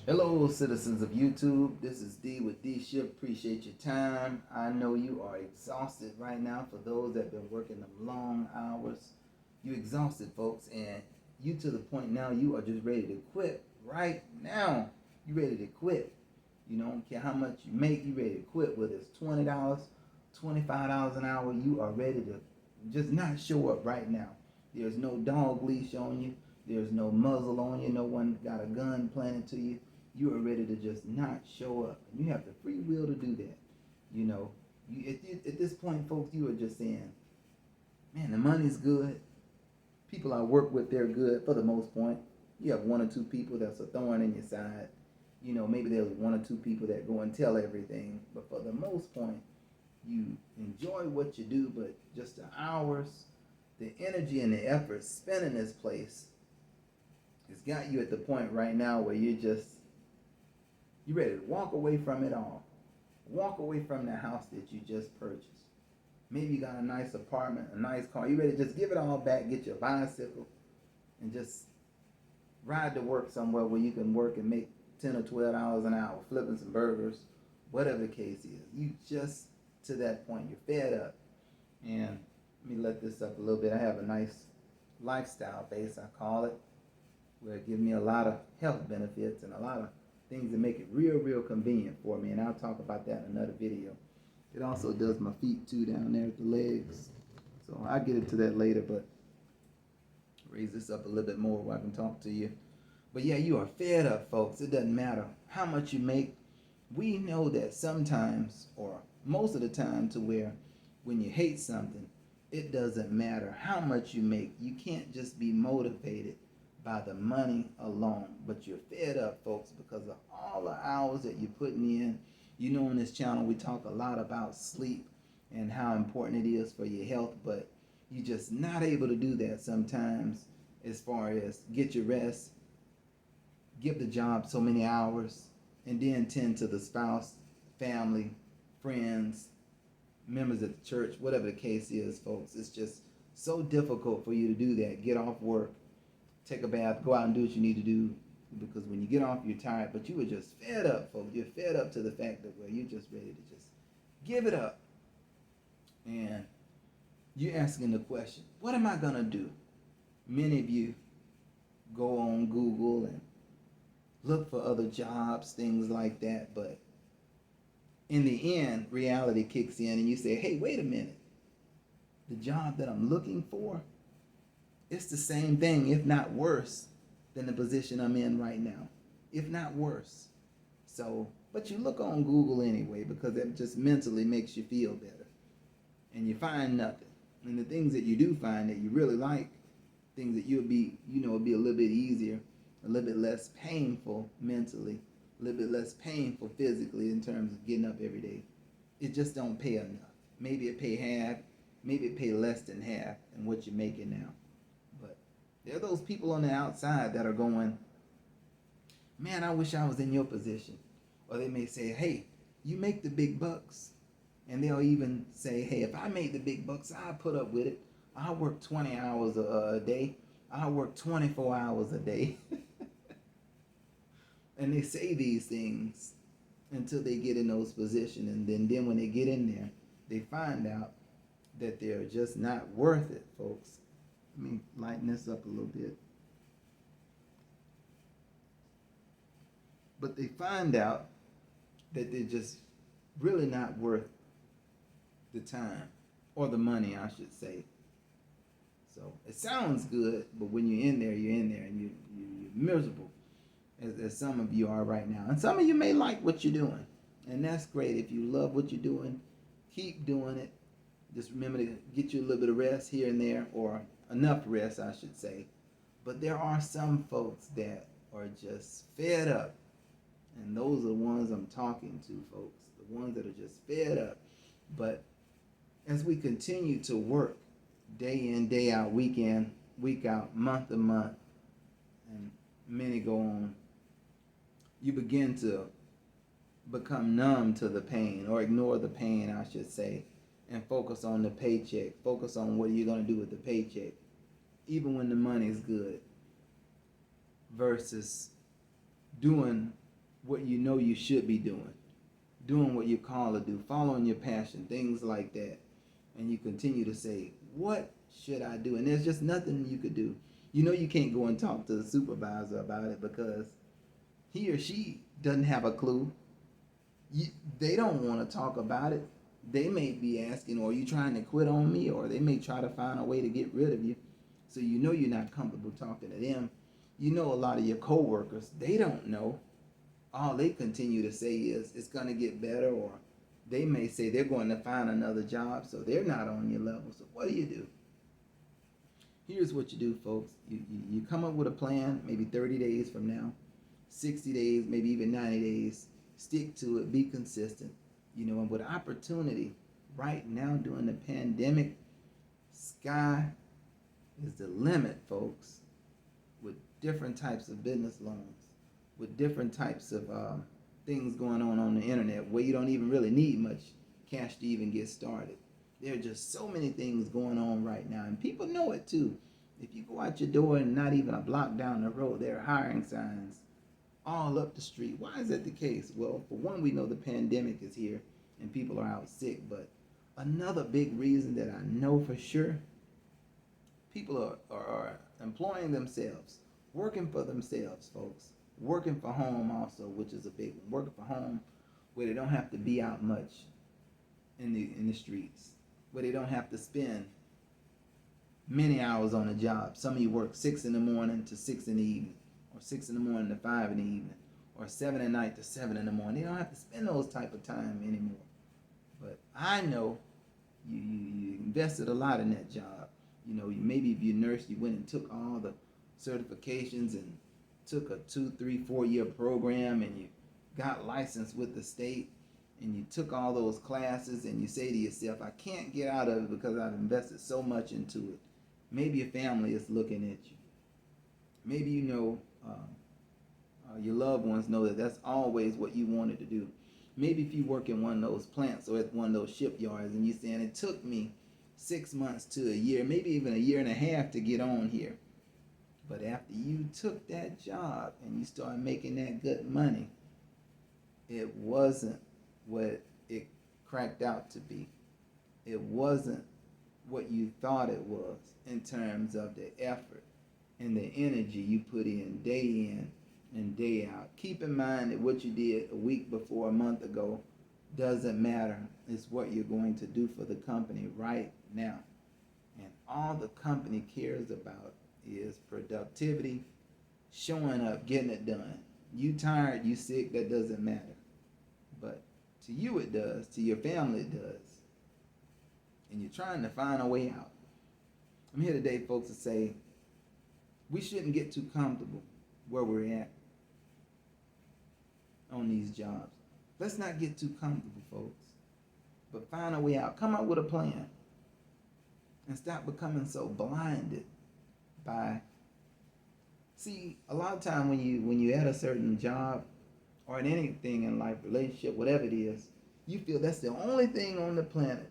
Hello, citizens of YouTube. This is D with D Shift. Appreciate your time. I know you are exhausted right now. For those that have been working them long hours, you exhausted, folks, and you to the point now you are just ready to quit. Right now, you ready to quit. You don't care how much you make. You ready to quit. Whether it's $20, $25 an hour, you are ready to just not show up right now. There's no dog leash on you. There's no muzzle on you. No one got a gun planted to you. You are ready to just not show up. And you have the free will to do that. You know, at this point, folks, you are just saying, man, the money's good. People I work with, they're good for the most part. You have one or two people that's a thorn in your side. You know, maybe there's one or two people that go and tell everything. But for the most part, you enjoy what you do, but just the hours, the energy and the effort spent in this place has got you at the point right now where you're ready to walk away from it all. Walk away from the house that you just purchased. Maybe you got a nice apartment, a nice car. You ready to just give it all back, get your bicycle, and just ride to work somewhere where you can work and make $10 or $12 an hour, flipping some burgers, whatever the case is. You just to that point, you're fed up. And let me let this up a little bit. I have a nice lifestyle base, I call it, where it gives me a lot of health benefits and a lot of things that make it real convenient for me. And I'll talk about that in another video. It also does my feet too down there at the legs. So I'll get into that later, but raise this up a little bit more where I can talk to you. But yeah, you are fed up, folks. It doesn't matter how much you make. We know that sometimes, or most of the time, to where when you hate something, it doesn't matter how much you make. You can't just be motivated by the money alone, but you're fed up, folks, because of all the hours that you're putting in. You know, on this channel, we talk a lot about sleep and how important it is for your health, but you're just not able to do that sometimes as far as get your rest, give the job so many hours, and then tend to the spouse, family, friends, members of the church, whatever the case is, folks. It's just so difficult for you to do that. Get off work, take a bath, go out and do what you need to do, because when you get off, you're tired. But you were just fed up, folks. You're fed up to the fact that, well, you're just ready to just give it up. And you're asking the question, what am I going to do? Many of you go on Google and look for other jobs, things like that. But in the end, reality kicks in and you say, hey, wait a minute. The job that I'm looking for, it's the same thing, if not worse, than the position I'm in right now. If not worse. So, but you look on Google anyway, because it just mentally makes you feel better. And you find nothing. And the things that you do find that you really like, things that you'll be, it'll be a little bit easier, a little bit less painful mentally, a little bit less painful physically in terms of getting up every day. It just don't pay enough. Maybe it pay half, maybe it pay less than half than what you're making now. But there are those people on the outside that are going, man, I wish I was in your position. Or they may say, hey, you make the big bucks. And they'll even say, hey, if I made the big bucks, I'll put up with it. I'll work 20 hours a day. I'll work 24 hours a day. And they say these things until they get in those positions. And then when they get in there, they find out that they're just not worth it, folks. Let me lighten this up a little bit. But they find out that they're just really not worth the time, or the money, I should say. So it sounds good, but when you're in there, and you're miserable, as some of you are right now. And some of you may like what you're doing, and that's great. If you love what you're doing, keep doing it. Just remember to get you a little bit of rest here and there, or enough rest, I should say. But there are some folks that are just fed up, and those are the ones I'm talking to, folks. The ones that are just fed up. But as we continue to work day in, day out, week in, week out, month to month, and many go on, you begin to become numb to the pain, or ignore the pain, I should say, and focus on the paycheck. Focus on what you're going to do with the paycheck, even when the money's good, versus doing what you know you should be doing what you're called to do, following your passion, things like that. And you continue to say, what should I do? And there's just nothing you could do. You know you can't go and talk to the supervisor about it because he or she doesn't have a clue. They don't want to talk about it. They may be asking, are you trying to quit on me? Or they may try to find a way to get rid of you. So you know you're not comfortable talking to them. You know a lot of your coworkers, they don't know. All they continue to say is it's going to get better, or they may say they're going to find another job, so they're not on your level. So what do? Here's what you do, folks. You come up with a plan, maybe 30 days from now, 60 days, maybe even 90 days. Stick to it, be consistent. And with opportunity, right now during the pandemic, sky is the limit, folks, with different types of business loans, with different types of things going on the internet where you don't even really need much cash to even get started. There are just so many things going on right now, and people know it too. If you go out your door and not even a block down the road, there are hiring signs all up the street. Why is that the case? Well, for one, we know the pandemic is here and people are out sick, but another big reason that I know for sure, people are employing themselves, working for themselves, folks, working for home also, which is a big one, working for home where they don't have to be out much in the streets, where they don't have to spend many hours on a job. Some of you work 6 in the morning to 6 in the evening, or 6 in the morning to 5 in the evening, or 7 at night to 7 in the morning. They don't have to spend those type of time anymore. But I know you invested a lot in that job. Maybe if you nursed, you went and took all the certifications and took a 2, 3, 4 year program, and you got licensed with the state, and you took all those classes, and you say to yourself, I can't get out of it because I've invested so much into it. Maybe your family is looking at you. Maybe your loved ones know that that's always what you wanted to do. Maybe if you work in one of those plants or at one of those shipyards and you're saying it took me 6 months to a year, maybe even a year and a half to get on here. But after you took that job and you started making that good money, it wasn't what it cracked out to be. It wasn't what you thought it was in terms of the effort and the energy you put in and day out. Keep in mind that what you did a week before, a month ago, doesn't matter. It's what you're going to do for the company right now. And all the company cares about is productivity, showing up, getting it done. You tired, you sick, that doesn't matter. But to you it does, to your family it does. And you're trying to find a way out. I'm here today, folks, to say we shouldn't get too comfortable where we're at on these jobs. Let's not get too comfortable, folks, but find a way out. Come up with a plan and stop becoming so blinded by. See, a lot of time when you at a certain job or in anything in life, relationship, whatever it is, you feel that's the only thing on the planet.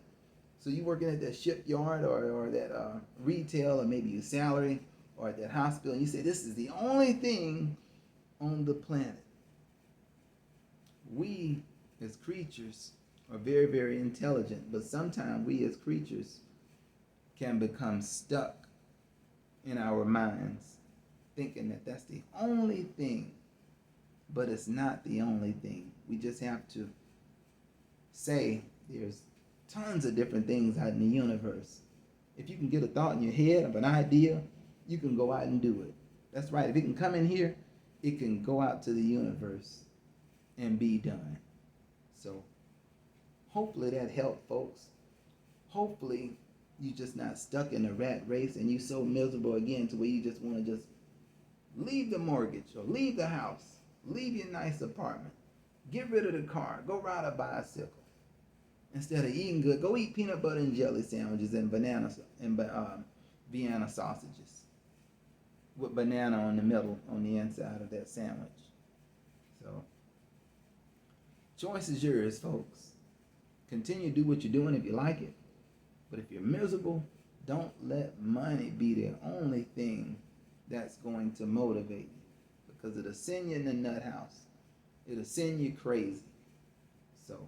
So you working at that shipyard or that retail, or maybe your salary, or at that hospital, and you say this is the only thing on the planet. We as creatures are very, very intelligent, but sometimes we as creatures can become stuck in our minds thinking that that's the only thing, but it's not the only thing. We just have to say there's tons of different things out in the universe. If you can get a thought in your head of an idea, you can go out and do it. That's right. If it can come in here, it can go out to the universe and be done. So hopefully that helped, folks. Hopefully you're just not stuck in a rat race and you're so miserable again to where you just want to just leave the mortgage or leave the house, leave your nice apartment, get rid of the car, go ride a bicycle. Instead of eating good, go eat peanut butter and jelly sandwiches and bananas and Vienna sausages with banana on the middle, on the inside of that sandwich. So, choice is yours, folks. Continue to do what you're doing if you like it. But if you're miserable, don't let money be the only thing that's going to motivate you, because it'll send you in the nut house. It'll send you crazy. So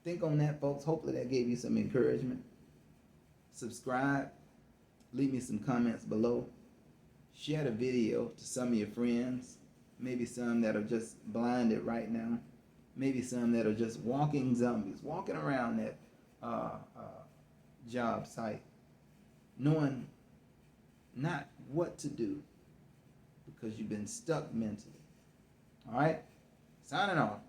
think on that, folks. Hopefully that gave you some encouragement. Subscribe. Leave me some comments below. Share the video to some of your friends. Maybe some that are just blinded right now. Maybe some that are just walking zombies, walking around that job site, knowing not what to do because you've been stuck mentally. All right? Signing off.